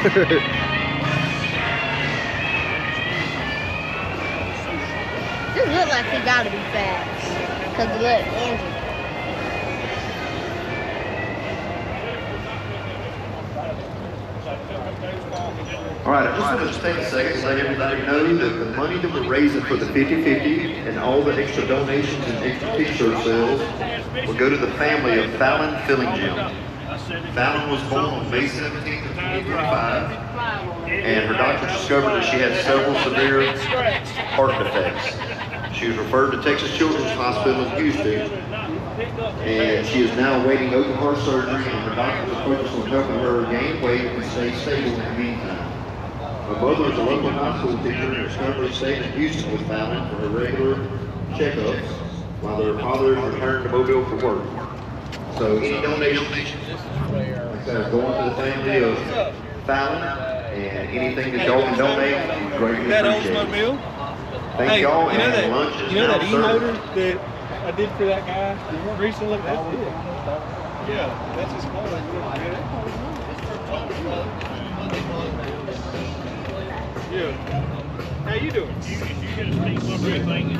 This look like he gotta be fast. Cause look, Andrew. All right, I just want to take a second to let everybody know that the money that we're raising for the 50/50 and all the extra donations and extra t-shirt sales will go to the family of Fallon Fillingham. Fallon was born on May 17th of 2025, and her doctor discovered that she had several severe heart defects. She was referred to Texas Children's Hospital in Houston, and she is now awaiting open heart surgery, and her doctors are focused on helping her gain weight and stay stable in the meantime. My mother is a local high school teacher and is currently staying in Houston with Fallon for her regular checkups, while their father is returning to Mobile for work. So any donations going to the family of Fallon, and anything that y'all can donate, greatly appreciated. Thank y'all, and lunch is You know now that served. e-motor that I did for that guy recently? That's it. Yeah, that's his phone. Yeah. How you doing? You get a steam up everything and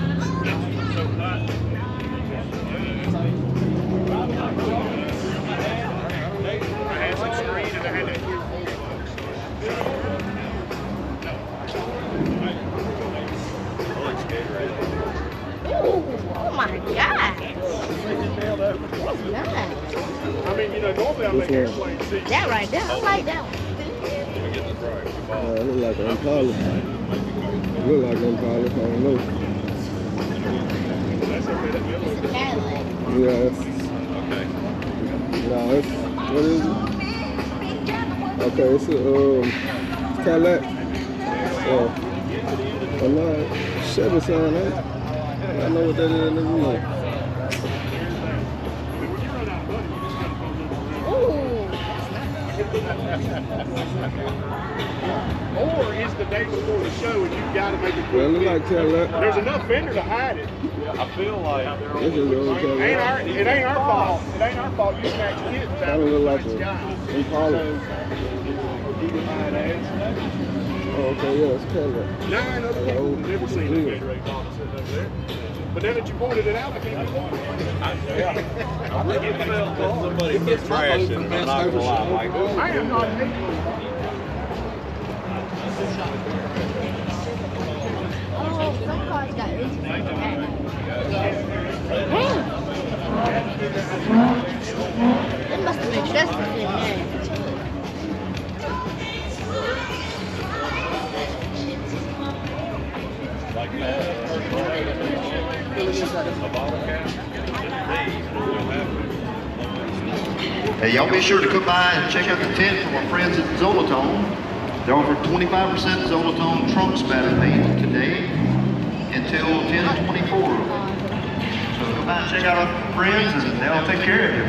so hot. I had some screen and I had that here. Ooh, oh my God. That's nice. I mean, you know, normally I make airplane seats. That right there, I like that one. It look like an Impala. It look like an Impala, I don't know. It's a Cadillac. Yeah. No, it's, what is it? Okay, it's a Cadillac. Oh no, Chevy sign, eh? I know what that is, nigga. Or it's the day before the show and you've got to make a quick Well, it look like Cadillac. There's enough fender to hide it. I feel like This is an old Cadillac. it ain't our fault. It ain't our fault. You smacked your kids out. Kinda look like an Impala. Oh, okay, yeah, it's Cadillac. 9 other people have never seen a Fender Impala sitting over there. But now that you pointed it out, I can't do it. I think it felt that somebody put trash in it. I'm not gonna lie, Mike. I am not hating. Oh, some cars got engines like that. It must have been stressful in there. Hey, y'all be sure to come by and check out the tent from our friends at Zolatone. They're offering 25% Zolatone trunks battery paint today until 10/24. So come by and check out our friends and they'll take care of you.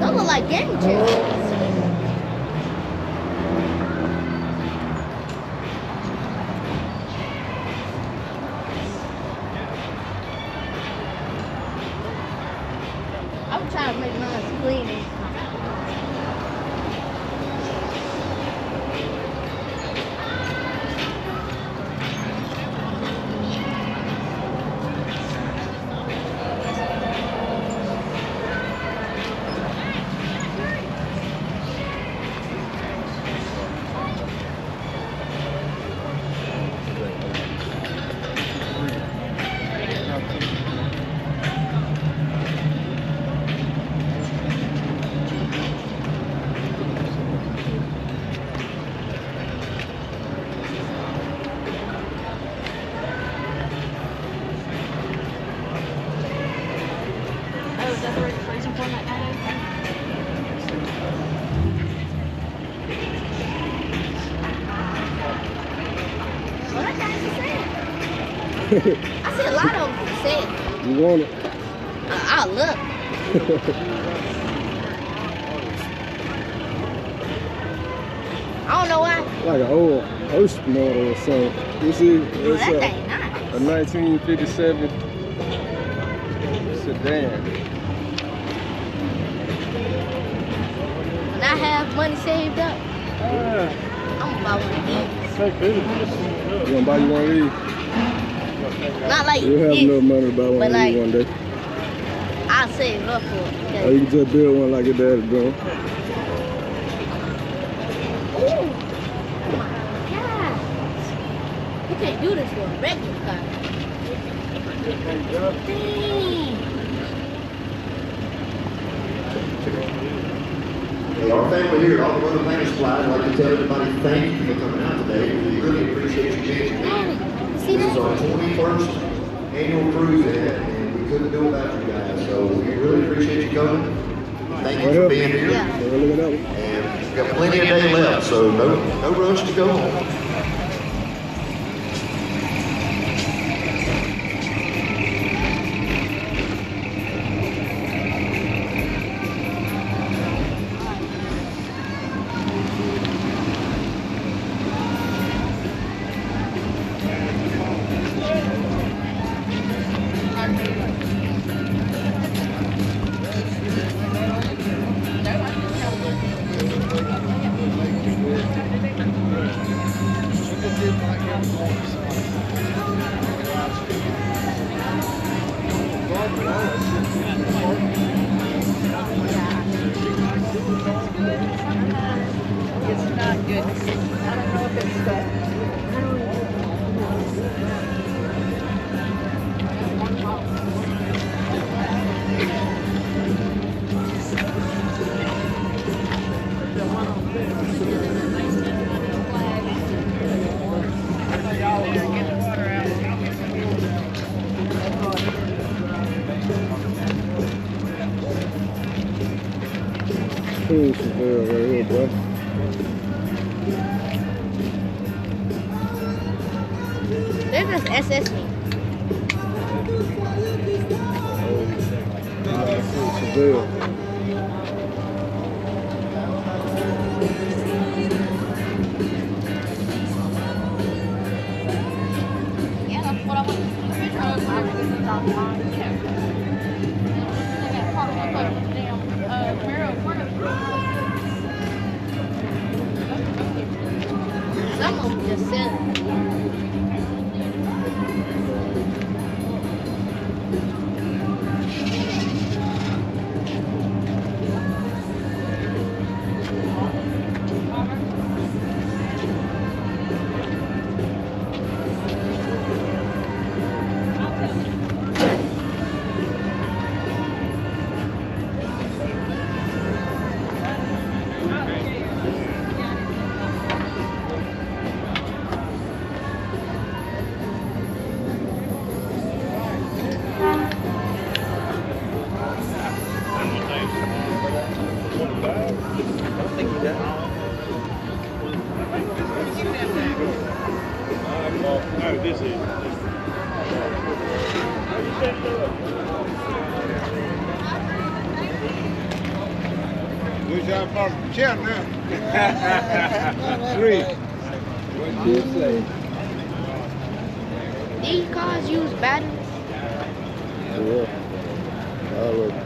Those look like game chairs. I'm trying to make mine clean. I see a lot of them for sale. You want it? I'll look. I don't know why. like an old Hurst model or something. You see, Well, it's that a thing nice. 1957 sedan. When I have money saved up, I'm gonna buy one of these. You gonna buy you one of these? Not like You'll have this, enough money to buy one but of like these one day. I'll save up for it. Or you can just build one like your dad's doing. Oh my God. You can't do this with a regular car. Dang. Hey, our family here at Automotive Planner Supply would like to tell everybody thank you for coming out today. We really appreciate you being here. Dang. See This is our that? 21st annual cruise in, and we couldn't do it without you guys. So we really appreciate you coming. Thank you for being here. Yeah. So look at that one. And we've got plenty of day left, so no rush to go home. It's not good. I don't know if it's the. Cool Chevelle right here, bro. They're just SS me. Cool Chevelle. Yeah, that's what I want. Some of them just sell. No, this is. Good job, Mark. Chair now. 3. What did you say? These cars use batteries. Yeah. All right.